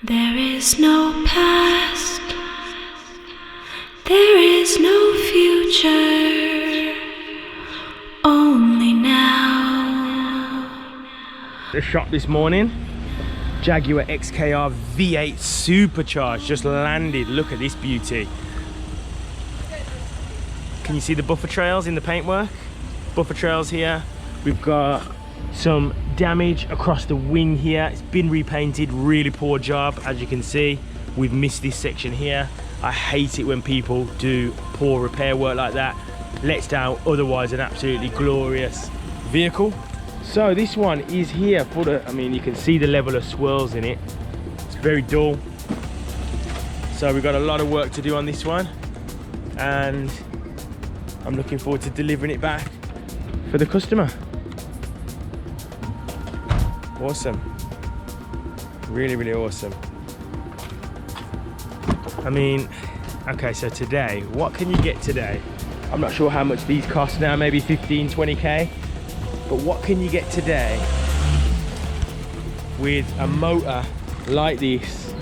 There is no past, there is no future, only now. The shop this morning, Jaguar XKR V8 Supercharged just landed. Look at this beauty. Can you see the buffer trails in the paintwork? Buffer trails here. We've got some damage across the wing here. It's been repainted, really poor job. As you can see, we've missed this section here. I hate it when people do poor repair work like that. Lets down otherwise an absolutely glorious vehicle. So this one is here for the, I mean, you can see the level of swirls in it. It's very dull. So we've got a lot of work to do on this one, and I'm looking forward to delivering it back for the customer. Awesome. Really, really awesome. I mean, okay, so today, what can you get today? I'm not sure how much these cost now, maybe 15, 20K. But what can you get today with a motor like this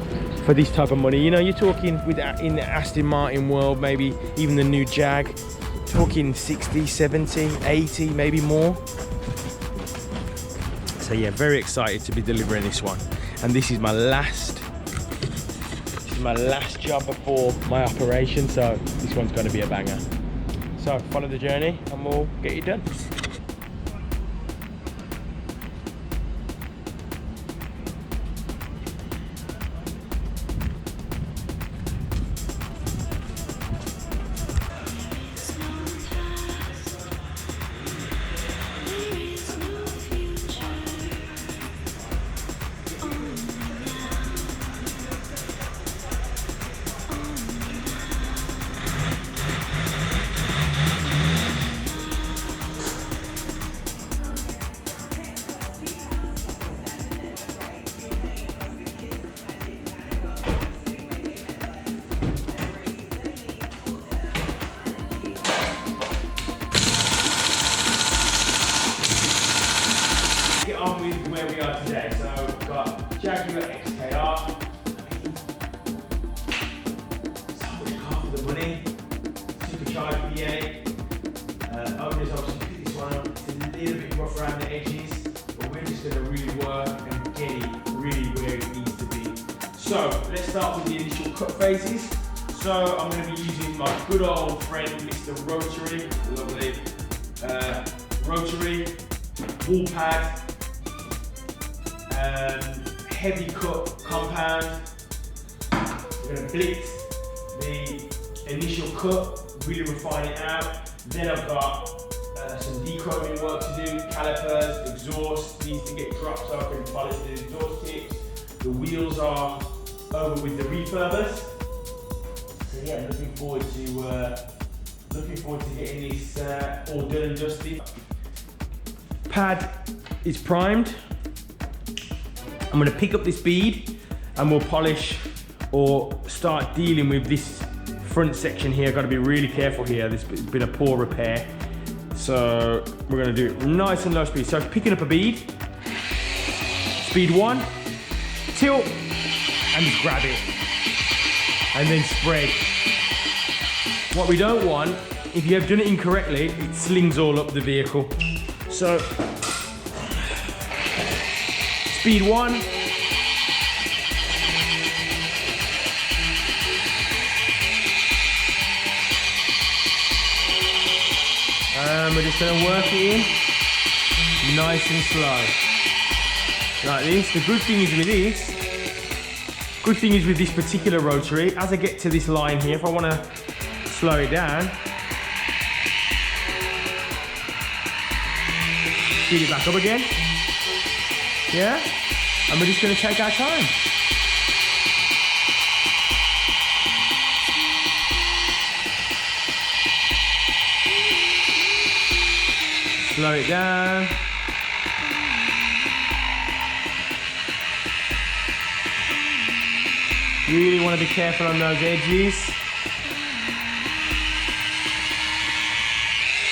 for this type of money? You know, you're talking with in the Aston Martin world, maybe even the new Jag, talking 60, 70, 80, maybe more. So yeah, very excited to be delivering this one. And this is my last job before my operation, so this one's going to be a banger. So follow the journey and we'll get it done. Get on with where we are today. So we've got Jaguar XKR. So much car for the money. Supercharged V8. Owners obviously picked this one up. It's a little bit rough around the edges, but we're just going to really work and get it really where it needs to be. So let's start with the initial cut phases. So I'm going to be using my good old friend Mr. Rotary, lovely rotary wall pad. Heavy cut compound. We're going to blitz the initial cut, really refine it out. Then I've got some dechroming work to do, calipers, exhaust needs to get dropped so I can polish the exhaust tips. The wheels are over with the refurbers. So yeah, looking forward to getting this all done and dusted. Pad is primed. I'm going to pick up this bead and we'll polish or start dealing with this front section here. Got to be really careful here. This has been a poor repair. So we're going to do it nice and low speed. So picking up a bead, speed 1, tilt, and just grab it. And then spread. What we don't want, if you have done it incorrectly, it slings all up the vehicle. So speed 1. And we're just going to work it in nice and slow. Like this. The good thing is with this particular rotary, as I get to this line here, if I want to slow it down, speed it back up again. Yeah? And we're just going to take our time. Slow it down. Really want to be careful on those edges.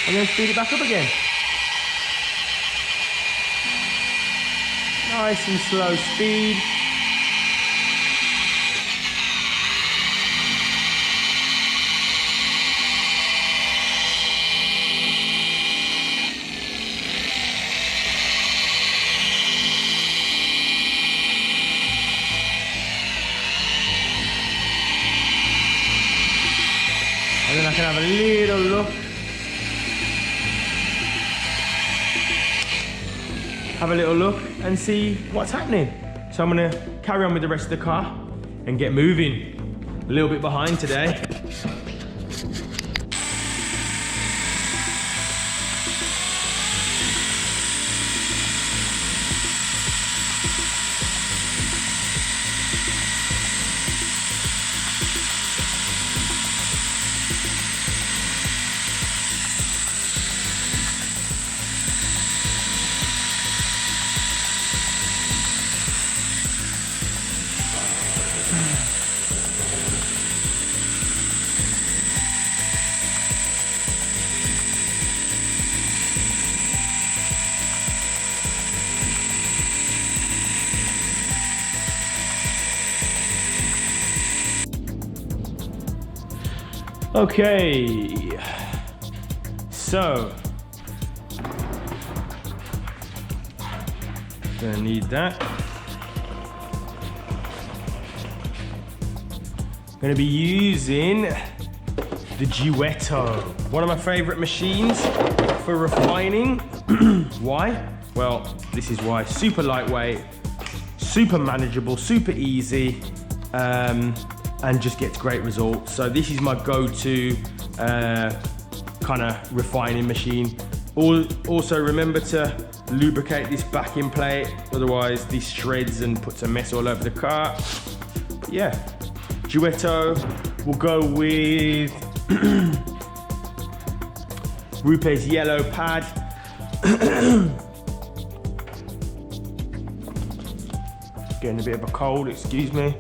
And then speed it back up again. Nice and slow speed. can have a little look. Have a little look and see what's happening. So I'm gonna carry on with the rest of the car and get moving. A little bit behind today. Okay, so gonna need that. Gonna be using the Duetto, one of my favorite machines for refining. Why? Well, this is why. Super lightweight, super manageable, super easy, and just gets great results. So this is my go-to kind of refining machine. Also remember to lubricate this backing plate, otherwise this shreds and puts a mess all over the car. But yeah, Duetto. We'll go with Rupe's yellow pad. Getting a bit of a cold, excuse me.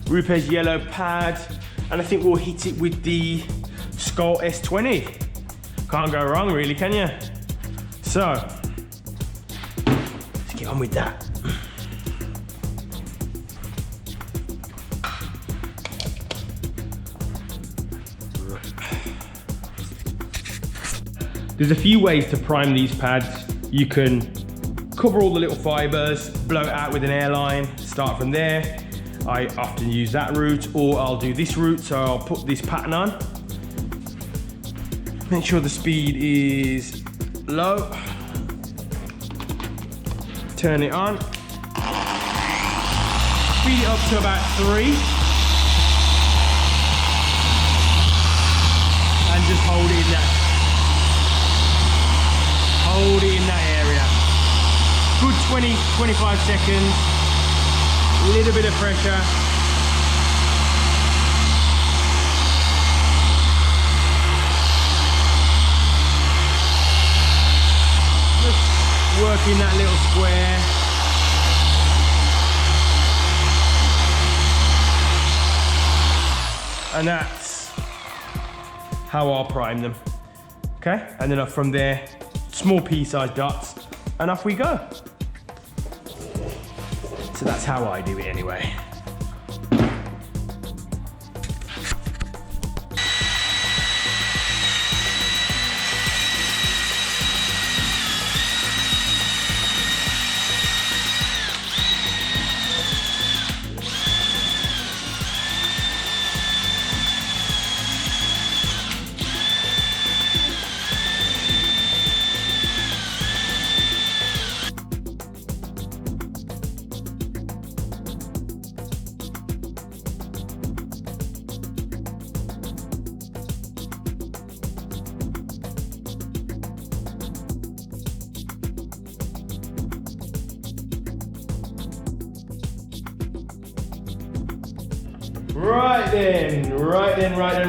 Rupe's yellow pad, and I think we'll hit it with the Skull S20. Can't go wrong really, can you? So, let's get on with that. There's a few ways to prime these pads. You can cover all the little fibers, blow it out with an airline, start from there. I often use that route, or I'll do this route. So I'll put this pattern on. Make sure the speed is low. Turn it on. Speed it up to about 3. And just hold it in that. Hold it in that area. Good 20, 25 seconds. A little bit of pressure. Just working that little square. And that's how I'll prime them. Okay, and then from there, small pea-sized dots, and off we go. So that's how I do it anyway.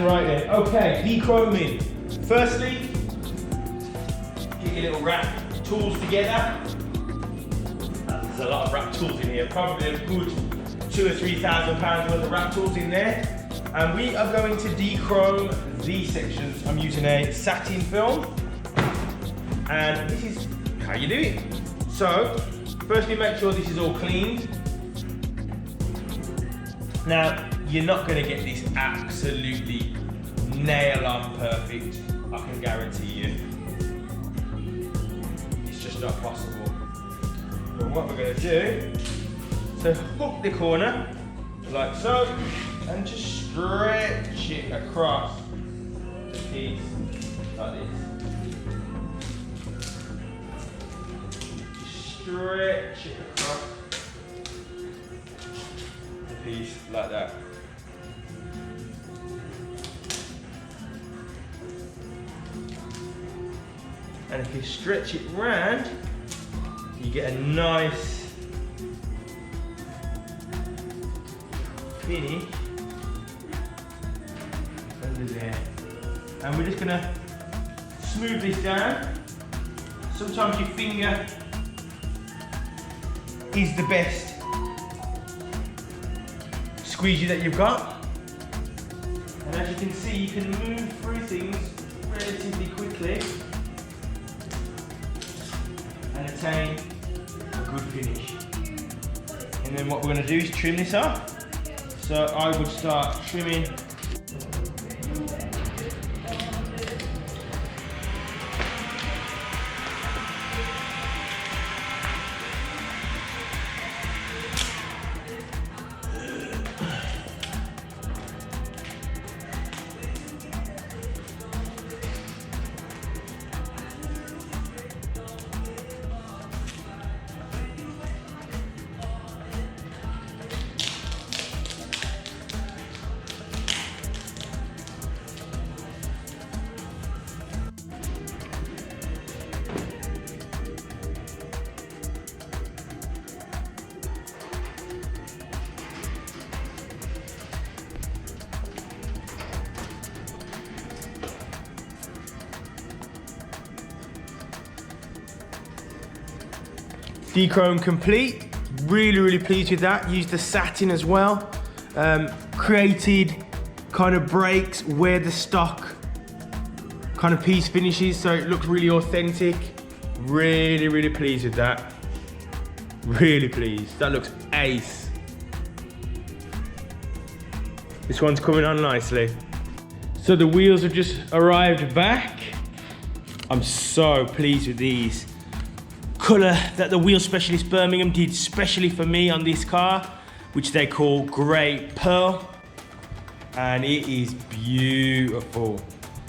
Right then. Okay, dechroming. Firstly, get your little wrap tools together. There's a lot of wrap tools in here, probably a good 2,000 or 3,000 pounds worth of wrap tools in there. And we are going to dechrome these sections. I'm using a satin film, and this is how you do it. So, firstly, make sure this is all cleaned. Now, you're not going to get this absolutely nail on perfect, I can guarantee you. It's just not possible. But what we're going to do, so hook the corner like so, and just stretch it across the piece like this. Just stretch it across the piece like that. And if you stretch it round, you get a nice finish under there. And we're just gonna smooth this down. Sometimes your finger is the best squeegee that you've got. And as you can see, you can move through things relatively quickly and attain a good finish. And then what we're going to do is trim this up. So I would start trimming dechrome complete. Really pleased with that. Used the satin as well. Created kind of breaks where the stock kind of piece finishes, so it looks really authentic. Really pleased with that. Really pleased. That looks ace. This one's coming on nicely. So the wheels have just arrived back. I'm so pleased with these. Colour that the wheel specialist Birmingham did specially for me on this car, which they call Grey Pearl, and it is beautiful.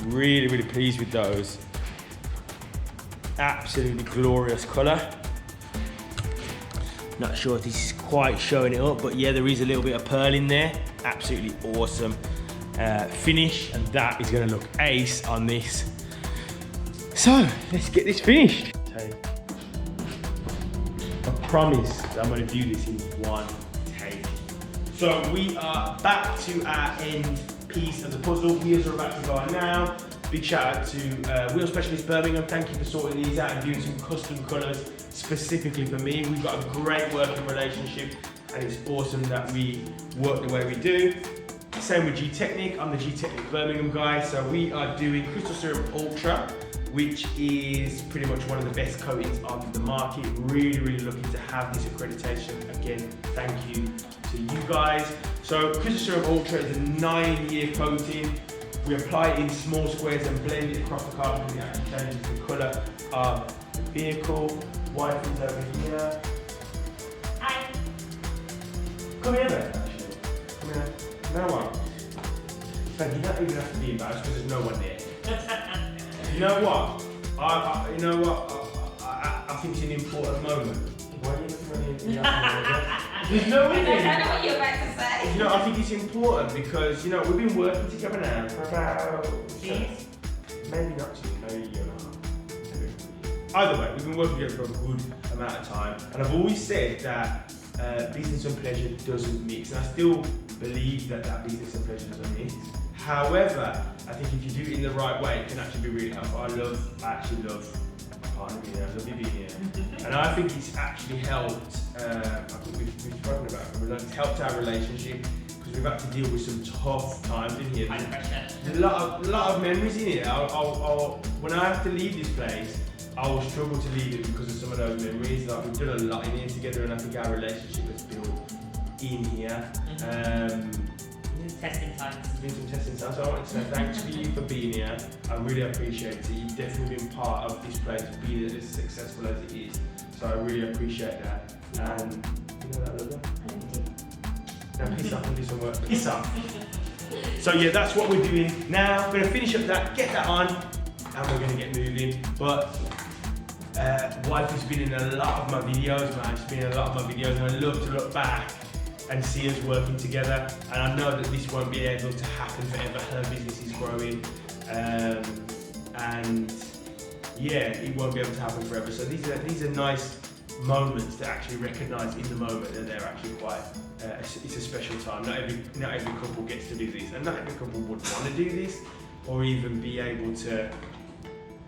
Really pleased with those. Absolutely glorious colour. Not sure if this is quite showing it up, but yeah, there is a little bit of pearl in there. Absolutely awesome finish, and that is going to look ace on this. So let's get this finished. I promise that I'm going to do this in one take. So we are back to our end piece of the puzzle. Wheels are about to go on now. Big shout out to Wheel Specialist Birmingham. Thank you for sorting these out and doing some custom colours specifically for me. We've got a great working relationship, and it's awesome that we work the way we do. Same with G-Technic. I'm the G-Technic Birmingham guy. So we are doing Crystal Serum Ultra, which is pretty much one of the best coatings on the market. Really looking to have this accreditation. Again, thank you to you guys. So Crystal Serum Ultra is a 9-year coating. We apply it in small squares and blend it across the car, and it actually changes the colour of the vehicle. White is over here. Hi. Come here, mate, actually. Come here. No one. But you don't even have to be embarrassed because there's no one there. You know what? I think it's an important moment. Why are you looking at me? There's no way. I know what you're about to say. You know, I think it's important because, you know, we've been working together now for about maybe not 2, maybe a year and a half. Either way, we've been working together for a good amount of time, and I've always said that business and pleasure doesn't mix, and I still believe that business and pleasure doesn't mix. However, I think if you do it in the right way, it can actually be really helpful. I actually love my partner being here, I love you being here. And I think it's actually helped, I think we've spoken about it, it's helped our relationship, because we've had to deal with some tough times in here. There's a lot of memories in here. When I have to leave this place, I will struggle to leave it because of some of those memories. Like, we've done a lot in here together, and I think our relationship has built in here. Testing times. It's been some testing times, so I want to say thanks to you for being here. I really appreciate it. You've definitely been part of this place, being as successful as it is. So I really appreciate that. And you know that, love you. Now piss off and do some work. Piss off. So yeah, that's what we're doing now. We're gonna finish up that, get that on, and we're gonna get moving. But wife has been in a lot of my videos, man. She's been in a lot of my videos, and I love to look back and see us working together. And I know that this won't be able to happen forever. Her business is growing, and yeah, it won't be able to happen forever. So these are nice moments to actually recognise in the moment that they're actually quite. It's a special time. Not every couple gets to do this, and not every couple would want to do this, or even be able to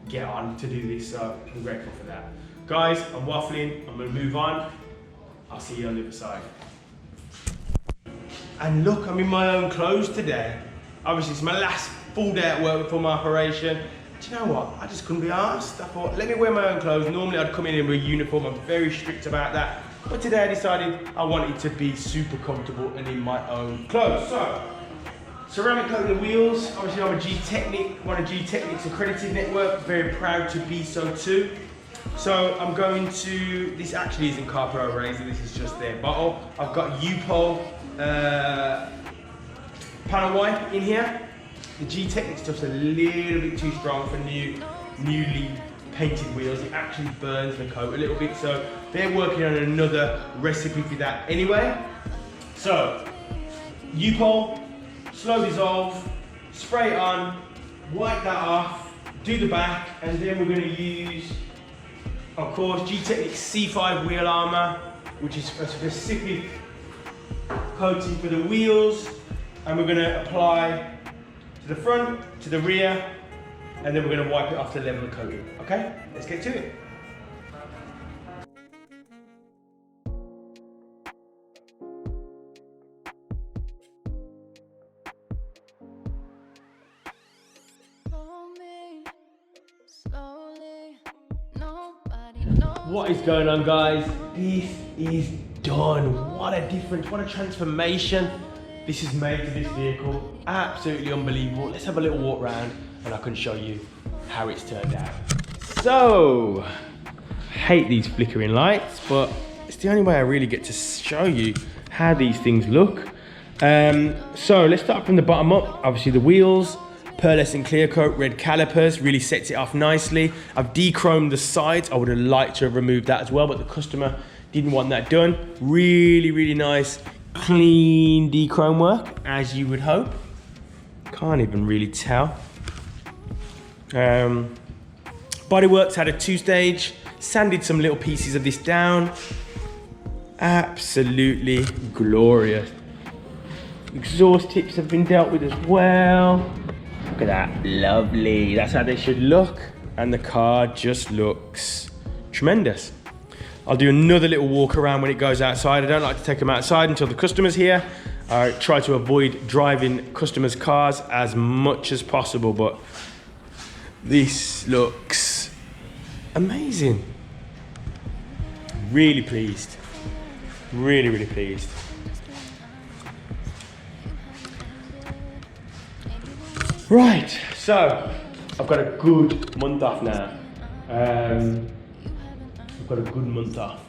get on to do this. So I'm grateful for that, guys. I'm waffling. I'm gonna move on. I'll see you on the other side. And look, I'm in my own clothes today. Obviously, it's my last full day at work before my operation. Do you know what? I just couldn't be arsed. I thought, let me wear my own clothes. Normally, I'd come in with a uniform. I'm very strict about that. But today, I decided I wanted to be super comfortable and in my own clothes. So, ceramic coating the wheels. Obviously, I'm a G-Technic, one of G-Technic's accredited network. Very proud to be so too. So I'm going to, this actually isn't Carpro Razor, this is just their bottle. I've got U-Pole panel wipe in here. The G-Technic stuff's a little bit too strong for newly painted wheels. It actually burns the coat a little bit, so they're working on another recipe for that anyway. So, U-Pole, slow dissolve, spray it on, wipe that off, do the back, and then we're going to use, of course, G-Technic C5 wheel armor, which is a specific coating for the wheels, and we're going to apply to the front, to the rear, and then we're going to wipe it off to level the coating. Okay, let's get to it. What is going on, guys? This is done. What a difference, what a transformation this has made to this vehicle. Absolutely unbelievable. Let's have a little walk around and I can show you how it's turned out. So, I hate these flickering lights, but it's the only way I really get to show you how these things look. So let's start from the bottom up. Obviously the wheels, pearlescent clear coat, red calipers, really sets it off nicely. I've de-chromed the sides. I would have liked to have removed that as well, but the customer didn't want that done. Really, really nice, clean de-chrome work, as you would hope. Can't even really tell. Bodyworks had a 2-stage, sanded some little pieces of this down. Absolutely glorious. Exhaust tips have been dealt with as well. Look at that, lovely. That's how they should look. And the car just looks tremendous. I'll do another little walk around when it goes outside. I don't like to take them outside until the customer's here. I try to avoid driving customers' cars as much as possible, but this looks amazing. Really pleased. Really, really pleased. Right, so I've got a good month off now. I've got a good month off.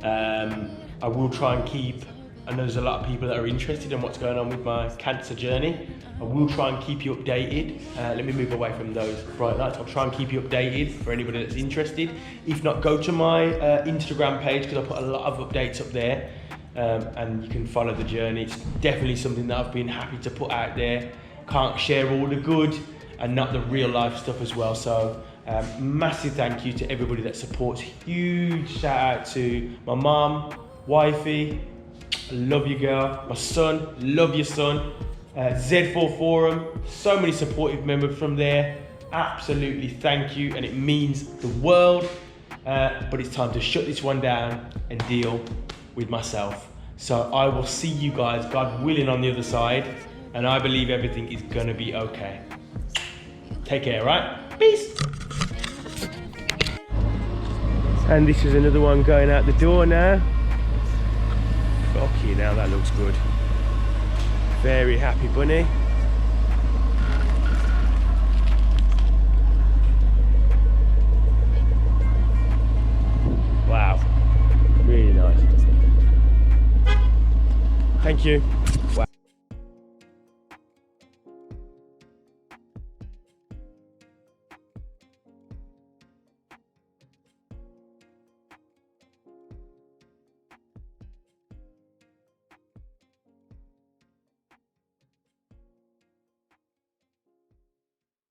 I will try and keep, I know there's a lot of people that are interested in what's going on with my cancer journey. I will try and keep you updated. Let me move away from those bright lights. I'll try and keep you updated for anybody that's interested. If not, go to my Instagram page because I put a lot of updates up there and you can follow the journey. It's definitely something that I've been happy to put out there. Can't share all the good and not the real life stuff as well. So massive thank you to everybody that supports. Huge shout out to my mom, wifey, love you girl, my son, love your son, Z4 Forum, so many supportive members from there. Absolutely thank you, and it means the world. But it's time to shut this one down and deal with myself. So I will see you guys, God willing, on the other side. And I believe everything is gonna be okay. Take care, right? Peace. And this is another one going out the door now. Okay, now that looks good. Very happy bunny. Wow, really nice. Thank Thank you.